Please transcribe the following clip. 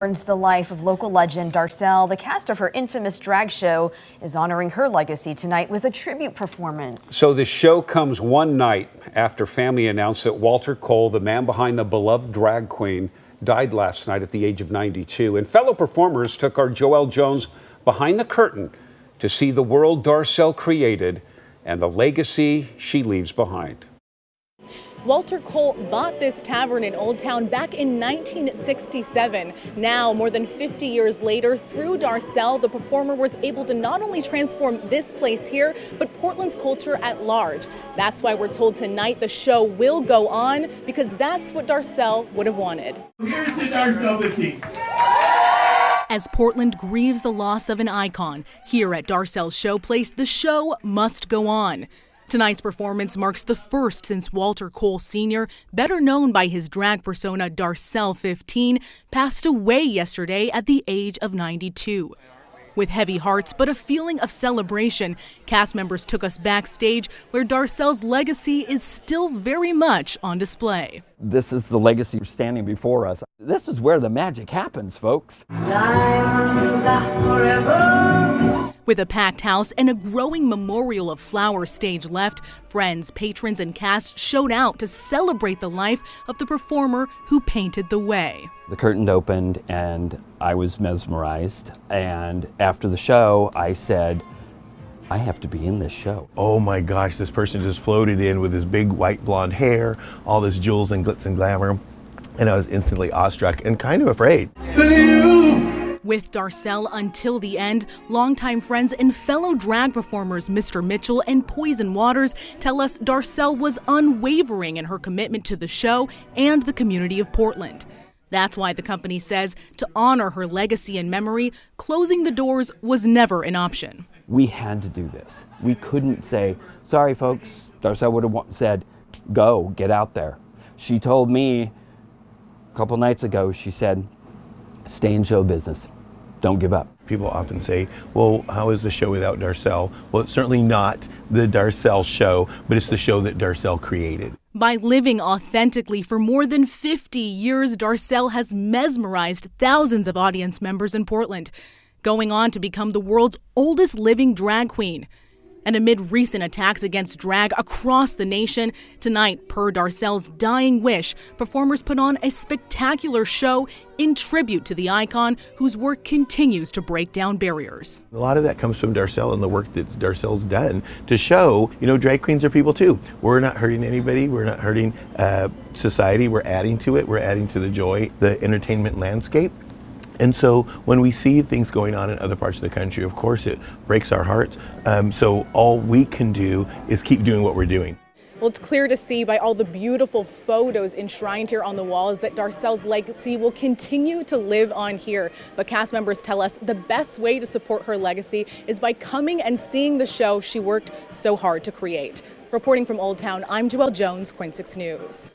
Burns the life of local legend Darcelle. The cast of her infamous drag show is honoring her legacy tonight with a tribute performance. So the show comes one night after family announced that Walter Cole, the man behind the beloved drag queen, died last night at the age of 92. And fellow performers took our Joelle Jones behind the curtain to see the world Darcelle created and the legacy she leaves behind. Walter Cole bought this tavern in Old Town back in 1967. Now, more than 50 years later, through Darcelle, the performer was able to not only transform this place here, but Portland's culture at large. That's why we're told tonight the show will go on, because that's what Darcelle would have wanted. Here's the Darcelle 15. As Portland grieves the loss of an icon, here at Darcelle's showplace, the show must go on. Tonight's performance marks the first since Walter Cole Sr., better known by his drag persona Darcelle 15, passed away yesterday at the age of 92. With heavy hearts but a feeling of celebration, cast members took us backstage where Darcelle's legacy is still very much on display. This is the legacy standing before us. This is where the magic happens, folks. Diamonds are forever. With a packed house and a growing memorial of flowers stage left, friends, patrons, and cast showed out to celebrate the life of the performer who painted the way. The curtain opened and I was mesmerized. And after the show, I said, I have to be in this show. Oh my gosh, this person just floated in with his big white blonde hair, all this jewels and glitz and glamour. And I was instantly awestruck and kind of afraid. With Darcelle until the end, longtime friends and fellow drag performers Mr. Mitchell and Poison Waters tell us Darcelle was unwavering in her commitment to the show and the community of Portland. That's why the company says to honor her legacy and memory, closing the doors was never an option. We had to do this. We couldn't say, sorry folks. Darcelle would have said, go, get out there. She told me a couple nights ago, she said, stay in show business. Don't give up. People often say, well, how is the show without Darcelle? Well, it's certainly not the Darcelle show, but it's the show that Darcelle created. By living authentically for more than 50 years, Darcelle has mesmerized thousands of audience members in Portland, going on to become the world's oldest living drag queen. And amid recent attacks against drag across the nation, tonight, per Darcelle's dying wish, performers put on a spectacular show in tribute to the icon whose work continues to break down barriers. A lot of that comes from Darcelle and the work that Darcelle's done to show, drag queens are people too. We're not hurting anybody. We're not hurting society. We're adding to it. We're adding to the joy, the entertainment landscape. And so when we see things going on in other parts of the country, of course, it breaks our hearts. So all we can do is keep doing what we're doing. Well, it's clear to see by all the beautiful photos enshrined here on the walls that Darcelle's legacy will continue to live on here. But cast members tell us the best way to support her legacy is by coming and seeing the show she worked so hard to create. Reporting from Old Town, I'm Joelle Jones, KOIN 6 News.